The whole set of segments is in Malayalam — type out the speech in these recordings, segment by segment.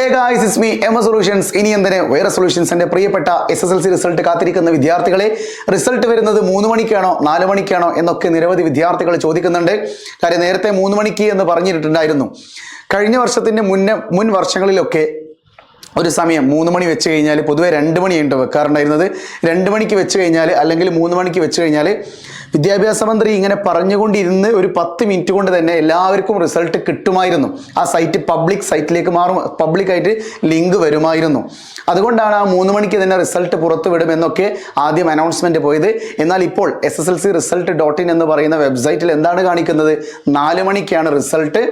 Hey guys, it's me, Emma Solutions. ഇനി എന്തിന് വേറെ സൊല്യൂഷൻസിന്റെ പ്രിയപ്പെട്ട SSLC റിസൾട്ട് കാത്തിരിക്കുന്ന വിദ്യാർത്ഥികളെ റിസൾട്ട് വരുന്നത് 3 മണിക്കാണോ 4 മണിക്കാണോ എന്നൊക്കെ നിരവധി വിദ്യാർത്ഥികൾ ചോദിക്കുന്നുണ്ട്. കാര്യം നേരത്തെ 3 മണിക്ക് എന്ന് പറഞ്ഞിട്ടുണ്ടായിരുന്നു. കഴിഞ്ഞ വർഷത്തിന്റെ മുൻ വർഷങ്ങളിലൊക്കെ ഒരു സമയം 3 മണി വെച്ച് കഴിഞ്ഞാൽ പൊതുവെ 2 മണിയുണ്ട് വെക്കാറുണ്ടായിരുന്നത്. 2 മണിക്ക് വെച്ച് കഴിഞ്ഞാൽ അല്ലെങ്കിൽ 3 മണിക്ക് വെച്ച് കഴിഞ്ഞാൽ വിദ്യാഭ്യാസ മന്ത്രി ഇങ്ങനെ പറഞ്ഞുകൊണ്ടിരുന്ന് ഒരു 10 മിനിറ്റ് കൊണ്ട് തന്നെ എല്ലാവർക്കും റിസൾട്ട് കിട്ടുമായിരുന്നു. ആ സൈറ്റ് പബ്ലിക് സൈറ്റിലേക്ക് മാറും, പബ്ലിക്കായിട്ട് ലിങ്ക് വരുമായിരുന്നു. അതുകൊണ്ടാണ് ആ 3 മണിക്ക് തന്നെ റിസൾട്ട് പുറത്തു വിടുമെന്നൊക്കെ ആദ്യം അനൗൺസ്മെന്റ് പോയത്. എന്നാൽ ഇപ്പോൾ SSLCresult.in എന്ന് പറയുന്ന വെബ്സൈറ്റിൽ എന്താണ് കാണിക്കുന്നത്? 4 മണിക്കാണ് റിസൾട്ട്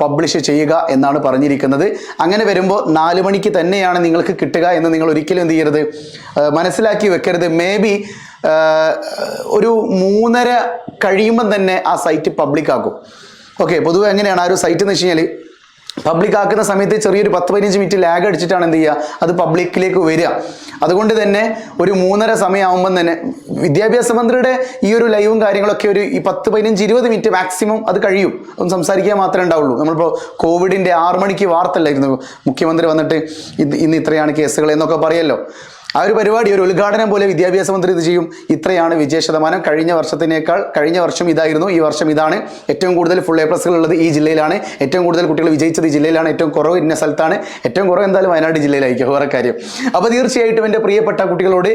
പബ്ലിഷ് ചെയ്യുക എന്നാണ് പറഞ്ഞിരിക്കുന്നത്. അങ്ങനെ വരുമ്പോൾ 4 മണിക്ക് തന്നെയാണ് നിങ്ങൾക്ക് കിട്ടുക എന്ന് നിങ്ങൾ ഒരിക്കലും എന്ത് ചെയ്യരുത്, മനസ്സിലാക്കി വെക്കരുത്. മേ ബി ഒരു 3:30 കഴിയുമ്പം തന്നെ ആ സൈറ്റ് പബ്ലിക് ആക്കും. ഓക്കെ, പൊതുവെ എങ്ങനെയാണ് ആ ഒരു സൈറ്റ് എന്ന് വെച്ച് കഴിഞ്ഞാൽ പബ്ലിക് ആക്കുന്ന സമയത്ത് ചെറിയൊരു 10-15 മിനിറ്റ് ലാഗ് അടിച്ചിട്ടാണ് എന്ത് ചെയ്യുക, അത് പബ്ലിക്കിലേക്ക് വരിക. അതുകൊണ്ട് തന്നെ ഒരു 3:30 സമയമാകുമ്പം തന്നെ വിദ്യാഭ്യാസ മന്ത്രിയുടെ ഈ ഒരു ലൈവും കാര്യങ്ങളൊക്കെ ഒരു 10-15-20 മിനിറ്റ് മാക്സിമം അത് കഴിയും. ഒന്ന് സംസാരിക്കാൻ മാത്രമേ ഉണ്ടാവുള്ളൂ. നമ്മളിപ്പോൾ കോവിഡിൻ്റെ 6 മണിക്ക് വാർത്തല്ലായിരുന്നു, മുഖ്യമന്ത്രി വന്നിട്ട് ഇന്ന് ഇത്രയാണ് കേസുകൾ എന്നൊക്കെ പറയല്ലോ. ആ ഒരു പരിപാടി ഒരു ഉദ്ഘാടനം പോലെ വിദ്യാഭ്യാസ മന്ത്രി ഇത് ചെയ്യും. ഇത്രയാണ് വിജയ ശതമാനം, കഴിഞ്ഞ വർഷം ഇതായിരുന്നു, ഈ വർഷം ഇതാണ്. ഏറ്റവും കൂടുതൽ ഫുൾ A+ ഉള്ളത് ഈ ജില്ലയിലാണ്, ഏറ്റവും കൂടുതൽ കുട്ടികൾ വിജയിച്ചത് ഈ ജില്ലയിലാണ്, ഏറ്റവും കുറവ് ഇന്ന സ്ഥലത്താണ്, ഏറ്റവും കുറവ് എന്തായാലും വയനാട് ജില്ലയിലായിരിക്കും, വേറെ കാര്യം. അപ്പോൾ തീർച്ചയായിട്ടും എൻ്റെ പ്രിയപ്പെട്ട കുട്ടികളോട്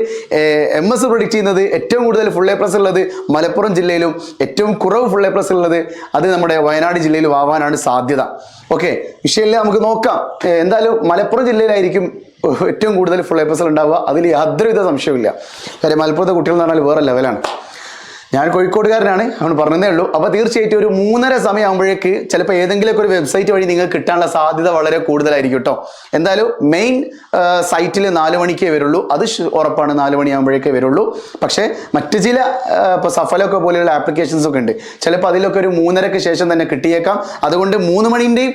MS പ്രൊഡിക്റ്റ് ചെയ്യുന്നത് ഏറ്റവും കൂടുതൽ ഫുൾ A+ ഉള്ളത് മലപ്പുറം ജില്ലയിലും ഏറ്റവും കുറവ് ഫുൾ A+ ഉള്ളത് അത് നമ്മുടെ വയനാട് ജില്ലയിലും ആവാനാണ് സാധ്യത. ഓക്കെ, വിഷയമില്ല, നമുക്ക് നോക്കാം. എന്തായാലും മലപ്പുറം ജില്ലയിലായിരിക്കും ഏറ്റവും കൂടുതൽ ഫുൾ A+ ഉണ്ടാവുക, അതിൽ യാതൊരുവിധ സംശയമില്ല. കാര്യം മലപ്പുറത്തെ കുട്ടികൾ എന്ന് പറഞ്ഞാൽ വേറെ ലെവലാണ്. ഞാൻ കോഴിക്കോടുകാരനാണ്, അവന് പറഞ്ഞതേ ഉള്ളൂ. അപ്പോൾ തീർച്ചയായിട്ടും ഒരു 3:30 സമയമാകുമ്പോഴേക്ക് ചിലപ്പോൾ ഏതെങ്കിലുമൊക്കെ ഒരു വെബ്സൈറ്റ് വഴി നിങ്ങൾക്ക് കിട്ടാനുള്ള സാധ്യത വളരെ കൂടുതലായിരിക്കും കേട്ടോ. എന്തായാലും മെയിൻ സൈറ്റിൽ 4 മണിക്കേ വരുള്ളൂ, അത് ഉറപ്പാണ്. 4 മണിയാകുമ്പോഴേക്കേ വരുള്ളൂ. പക്ഷേ മറ്റ് ചില ഇപ്പോൾ സഫലൊക്കെ പോലെയുള്ള ആപ്ലിക്കേഷൻസ് ഒക്കെ ഉണ്ട്, ചിലപ്പോൾ അതിലൊക്കെ ഒരു 3:30ക്ക് ശേഷം തന്നെ കിട്ടിയേക്കാം. അതുകൊണ്ട് 3 മണിൻ്റെയും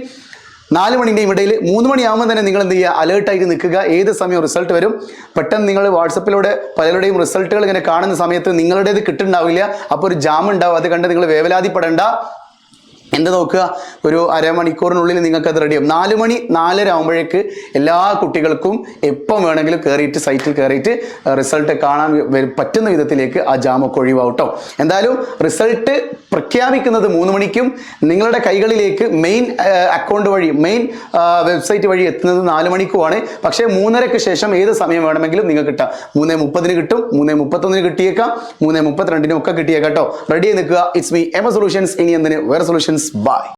4 മണിൻ്റെയും ഇടയിൽ 3 മണിയാകുമ്പോൾ തന്നെ നിങ്ങൾ എന്ത് ചെയ്യുക, അലേർട്ടായിട്ട് നിൽക്കുക. ഏത് സമയം റിസൾട്ട് വരും, പെട്ടെന്ന് നിങ്ങൾ വാട്സപ്പിലൂടെ പലരുടെയും റിസൾട്ടുകൾ ഇങ്ങനെ കാണുന്ന സമയത്ത് നിങ്ങളുടേത് കിട്ടുന്നുണ്ടാവില്ല. അപ്പോൾ ഒരു ജാം ഉണ്ടാവും, അത് കണ്ട് നിങ്ങൾ വേവലാതിപ്പെടേണ്ട. എന്ത് നോക്കുക, ഒരു അരമണിക്കൂറിനുള്ളിൽ നിങ്ങൾക്കത് റെഡിയാവും. 4 മണി 4:30 ആകുമ്പോഴേക്ക് എല്ലാ കുട്ടികൾക്കും എപ്പം വേണമെങ്കിലും കയറിയിട്ട് സൈറ്റിൽ കയറിയിട്ട് റിസൾട്ട് കാണാൻ പറ്റുന്ന വിധത്തിലേക്ക് ആ ജാമൊക്കെ ഒഴിവാവും കേട്ടോ. എന്തായാലും റിസൾട്ട് പ്രഖ്യാപിക്കുന്നത് 3 മണിക്കും നിങ്ങളുടെ കൈകളിലേക്ക് മെയിൻ അക്കൗണ്ട് വഴി മെയിൻ വെബ്സൈറ്റ് വഴി എത്തുന്നത് 4 മണിക്കുമാണ്. പക്ഷേ 3:30ക്ക് ശേഷം ഏത് സമയം വേണമെങ്കിലും നിങ്ങൾക്ക് കിട്ടാം. 3:30 കിട്ടും, 3:31 കിട്ടിയേക്കാം, 3:32 ഒക്കെ കിട്ടിയേക്കാം കേട്ടോ. റെഡി ആയി നിൽക്കുക. ഇറ്റ്സ് മീ എമ സൊല്യൂഷൻസ്. ഇനി എന്തിന് വേറെ സൊല്യൂഷൻസ്. Bye.